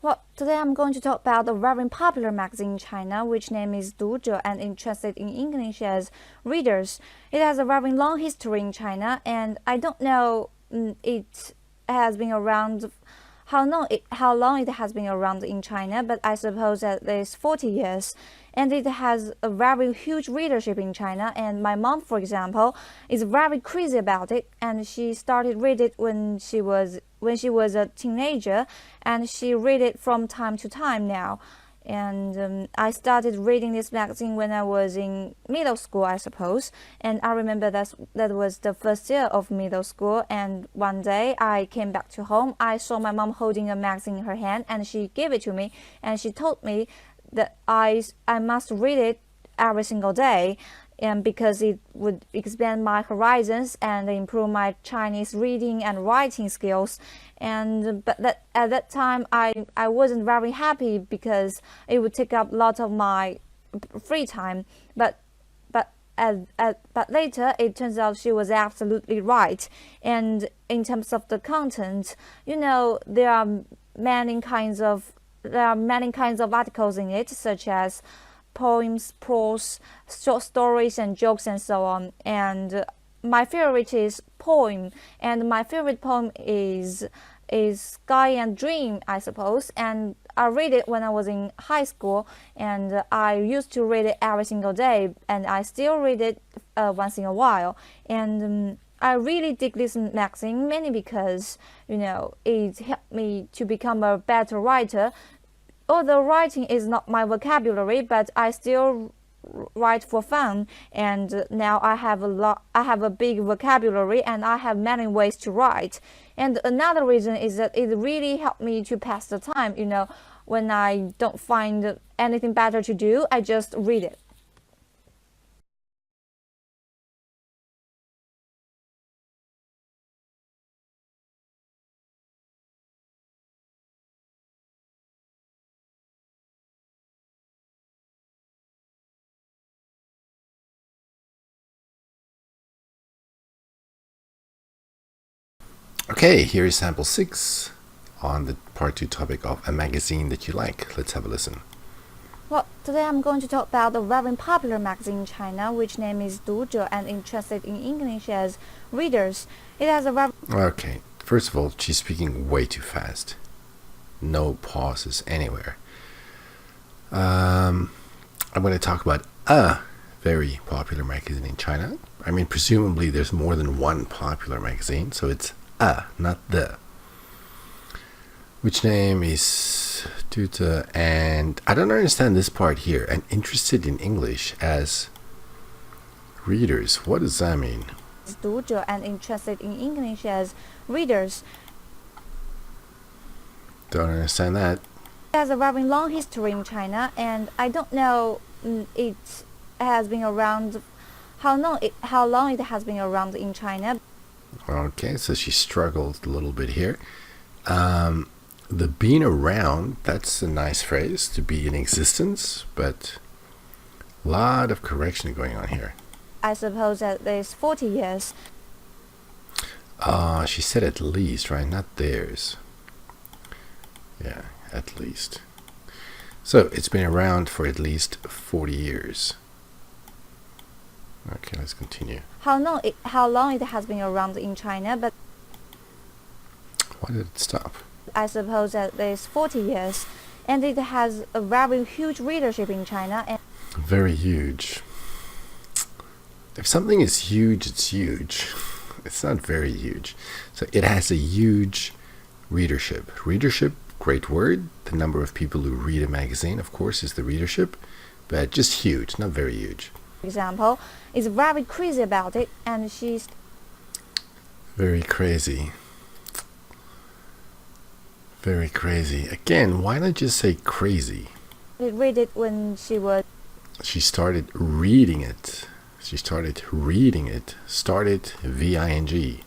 Well, today I'm going to talk about a very popular magazine in China, which name is 读者 and translated in English as readers. It has a very long history in China, and I don't know it has been around how long it has been around in China, but I suppose at least 40 years. And it has a very huge readership in China. And my mom, for example, is very crazy about it, and she started read it when she was a teenager, and she read it from time to time now. And I started reading this magazine when I was in middle school, I suppose. And I remember that was the first year of middle school. And one day I came back to home. I saw my mom holding a magazine in her hand, and she gave it to me. And she told me that I must read it every single day, and because it would expand my horizons and improve my Chinese reading and writing skills. And but at that time I wasn't very happy because it would take up a lot of my free time. But later it turns out she was absolutely right. And in terms of the content, there are many kinds of articles in it, such as poems, prose, short stories, and jokes, and so on. And my favorite is poem, and my favorite poem is Sky and Dream, I suppose. And I read it when I was in high school, and I used to read it every single day, and I still read it once in a while. And I really dig this magazine mainly because it helped me to become a better writer. Although writing is not my vocabulary, but I still write for fun, and now I have a big vocabulary, and I have many ways to write. And another reason is that it really helped me to pass the time. When I don't find anything better to do, I just read it. Okay, here is sample 6 on the part 2 topic of a magazine that you like. Let's have a listen. Well, today I'm going to talk about a very popular magazine in China, which name is 读者 and translated in English as readers. It has a very... Okay, first of all, she's speaking way too fast. No pauses anywhere. I'm going to talk about a very popular magazine in China. I mean, presumably there's more than one popular magazine, so it's a, not the. Which name is Tuta, and I don't understand this part here. I'm interested in English as readers. What does that mean? 读者 and translated in English as readers. Don't understand that. It has a very long history in China, and I don't know it has been around how long it has been around in China. Okay, so she struggled a little bit here. The being around, that's a nice phrase, to be in existence, but a lot of correction going on here. I suppose at least 40 years. She said at least, right? Not theirs. Yeah, at least. So it's been around for at least 40 years. Okay, let's continue. How long it has been around in China, but Why did it stop? I suppose at least 40 years. And it has a very huge readership in China. And Very huge. If something is huge, it's huge. It's not very huge. So it has a huge readership. Readership, great word. The number of people who read a magazine, of course, is the readership. But just huge, not very huge. for example, is very crazy about it, and she's Very crazy. Very crazy. Again, why not just say crazy? read it when she was She started reading it. She started reading it. Started V-I-N-G.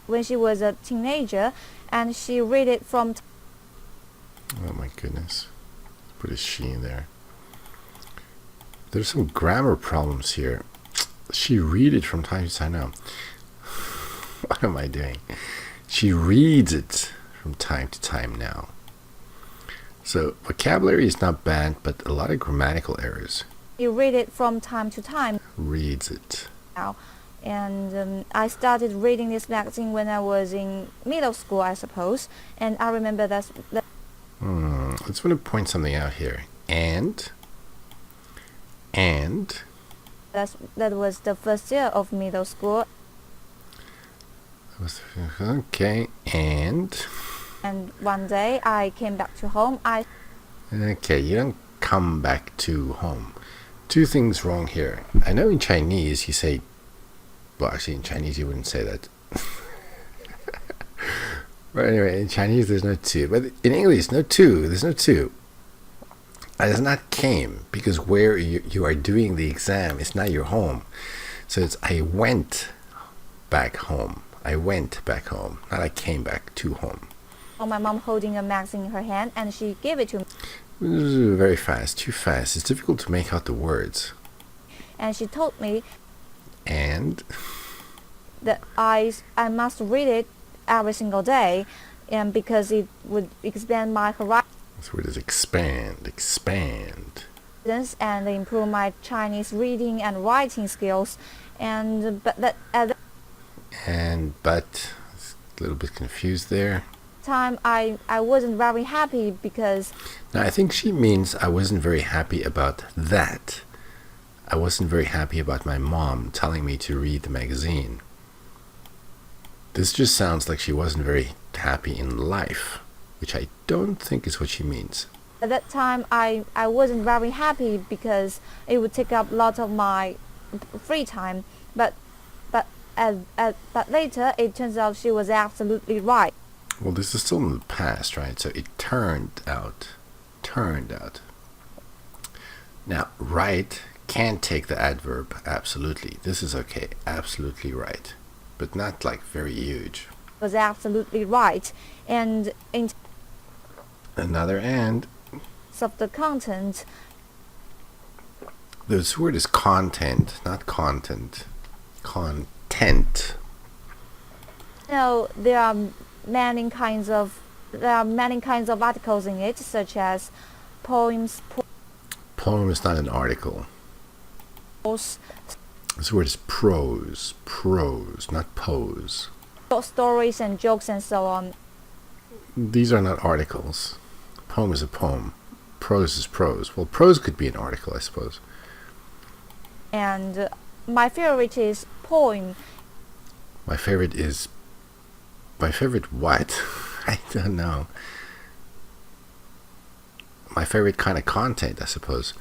when she was a teenager, and she read it from Oh my goodness. Put a she in there. There's some grammar problems here. She read it from time to time now. What am I doing? She reads it from time to time now. So vocabulary is not bad, but a lot of grammatical errors. You read it from time to time Reads it. now. And I started reading this magazine when I was in middle school, I suppose. And I remember that I just want to point something out here. And that was the first year of middle school. okay, and one day I came back to home. okay, you don't come back to home. Two things wrong here. I know in Chinese you say, well, actually in Chinese you wouldn't say that. But anyway, in Chinese there's no to. But in English, no to. There's no to. It's not came, because where you are doing the exam is not your home. So it's I went back home. I went back home, not I came back to home. My mom holding a magazine in her hand, and she gave it to me. Very fast, too fast. It's difficult to make out the words. And she told me And that I must read it every single day, and because it would expand my horizons this word is expand. and improve my Chinese reading and writing skills. And but at the but a little bit confused there. time I wasn't very happy because Now I think she means I wasn't very happy about that. I wasn't very happy about my mom telling me to read the magazine. This just sounds like she wasn't very happy in life, which I don't think is what she means. at that time I wasn't very happy because it would take up lots of my free time. But later it turns out she was absolutely right. Well, this is still in the past, right? So it turned out. Now, right can take the adverb absolutely. This is okay, absolutely right, but not like very huge. Was absolutely right. And in Another and. terms of the content, This word is content, not content. Content. there are many kinds of articles in it, such as poems, Poem is not an article. prose, This word is prose, not pose. short stories and jokes and so on. These are not articles. Poem is a poem. Prose is prose. Well, prose could be an article, I suppose. And my favorite is poem. My favorite what? I don't know. My favorite kind of content, I suppose.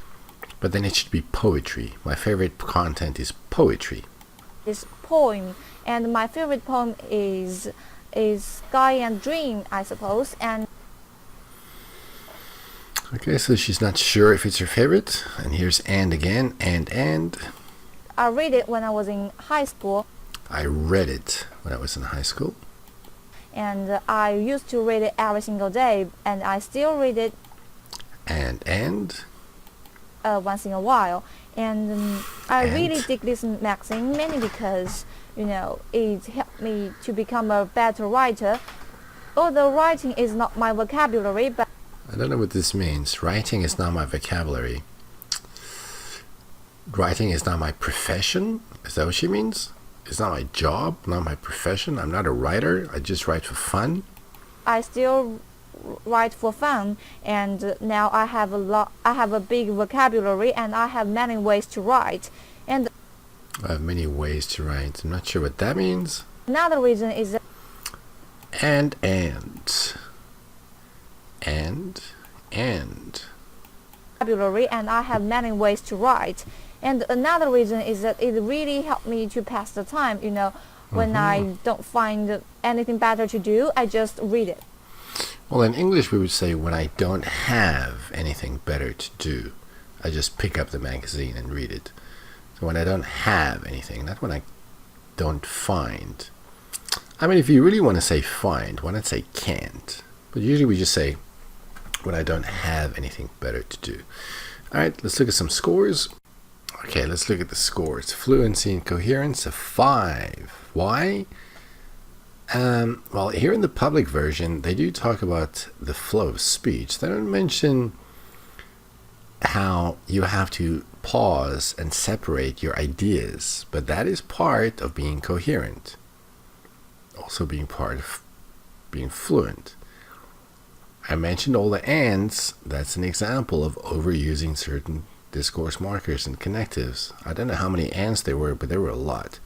But then it should be poetry. My favorite content is poetry. Is poem, and my favorite poem is Sky and Dream, I suppose. And Okay, so she's not sure if it's her favorite. And here's and again, and. I read it when I was in high school, I read it when I was in high school. and I used to read it every single day, and I still read it And once in a while. And I And? really dig this magazine mainly because it helped me to become a better writer. Although writing is not my vocabulary, but I don't know what this means. Writing is not my vocabulary. Writing is not my profession? Is that what she means? It's not my job, not my profession. I'm not a writer. I just write for fun. I still write for fun, and now I have a big vocabulary, and I have many ways to write. And I have many ways to write. I'm not sure what that means. another reason is that And vocabulary, and I have many ways to write. And another reason is that it really helped me to pass the time. When I don't find anything better to do, I just read it. Well, in English we would say when I don't have anything better to do, I just pick up the magazine and read it. So when I don't have anything, not when I don't find. I mean, if you really want to say find, why not say can't? But usually we just say when I don't have anything better to do. All right, let's look at some scores. Okay, let's look at the scores. Fluency and coherence, a 5. Why? Well, here in the public version, they do talk about the flow of speech. They don't mention how you have to pause and separate your ideas, but that is part of being coherent, also being part of being fluent. I mentioned all the ands. That's an example of overusing certain discourse markers and connectives. I don't know how many ands there were, but there were a lot.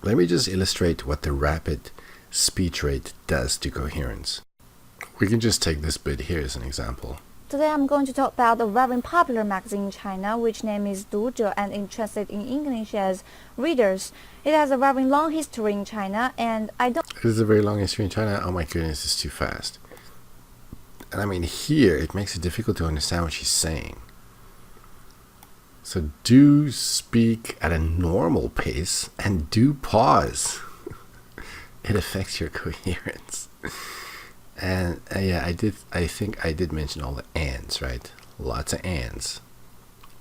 Let me just illustrate what the rapid speech rate does to coherence. We can just take this bit here as an example. Today I'm going to talk about a very popular magazine in China, which name is 读者 and it translated in English as readers. It has a very long history in China and I don't... It is a very long history in China. Oh my goodness, it's too fast. And I mean here, it makes it difficult to understand what she's saying. So do speak at a normal pace and do pause. It affects your coherence. And yeah, I think I did mention all the ands, right? Lots of ands.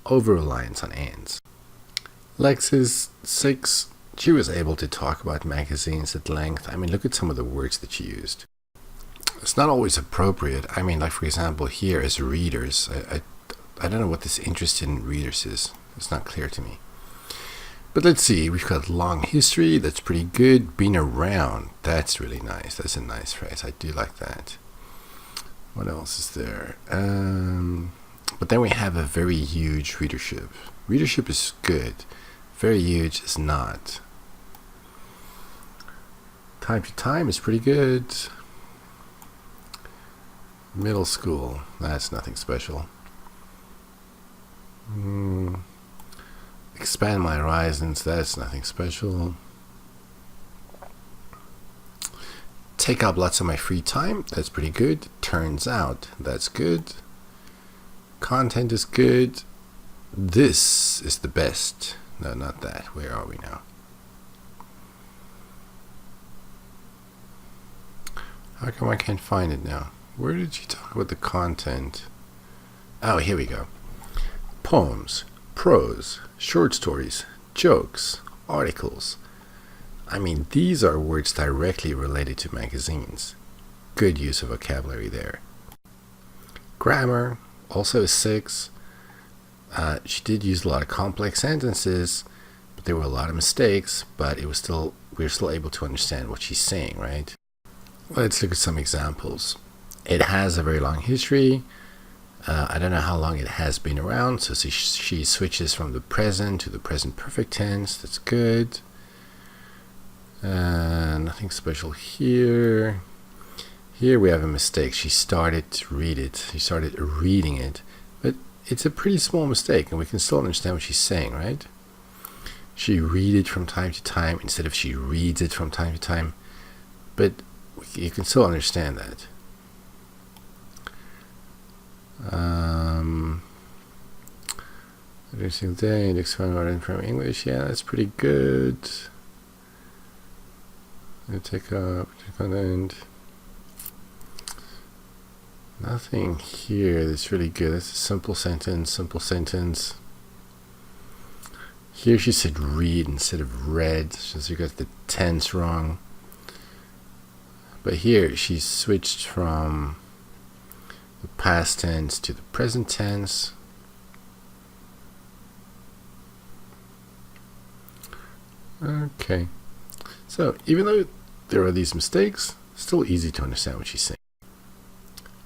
Over-reliance on ands. Lexis 6, she was able to talk about magazines at length. I mean, look at some of the words that she used. It's not always appropriate. I mean, like for example, here as readers, I don't know what this interest in readers is. It's not clear to me. But let's see, we've got long history, that's pretty good. Been around, that's really nice. That's a nice phrase, I do like that. What else is there? But then we have a very huge readership. Readership is good, very huge is not. Time to time is pretty good. Middle school, that's nothing special. Expand my horizons, that's nothing special. Take up lots of my free time, that's pretty good. Turns out, that's good. Content is good. This is the best. No, not that. Where are we now? How come I can't find it now? Where did she talk about the content? Oh, here we go. Poems, prose, short stories, jokes, articles. I mean, these are words directly related to magazines. Good use of vocabulary there. Grammar, also a 6. She did use a lot of complex sentences, but there were a lot of mistakes, but we were still able to understand what she's saying, right? Let's look at some examples. It has a very long history. I don't know how long it has been around, so she switches from the present to the present perfect tense. That's good. Nothing special here. Here we have a mistake. She started to read it. She started reading it. But it's a pretty small mistake, and we can still understand what she's saying, right? She read it from time to time instead of she reads it from time to time. But you can still understand that. Every single day, expand from English. Yeah, that's pretty good. Take up content. Nothing here that's really good. That's a simple sentence. Simple sentence. Here she said read instead of read, so you got the tense wrong. But here she switched from the past tense to the present tense. Okay. So even though there are these mistakes, still easy to understand what she's saying.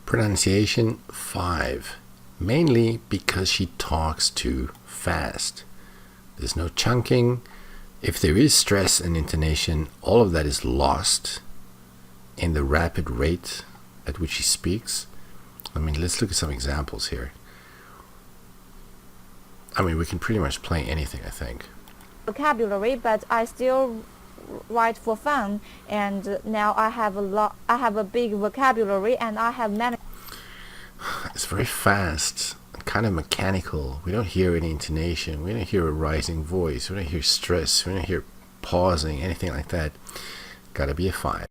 Pronunciation 5. Mainly because she talks too fast. There's no chunking. If there is stress and intonation, all of that is lost in the rapid rate at which she speaks. I mean, let's look at some examples here. I mean, we can pretty much play anything, I think. Vocabulary, but I still write for fun, and now I have a big vocabulary, and I have many. It's very fast, kind of mechanical. We don't hear any intonation. We don't hear a rising voice. We don't hear stress. We don't hear pausing, anything like that. Gotta be a 5.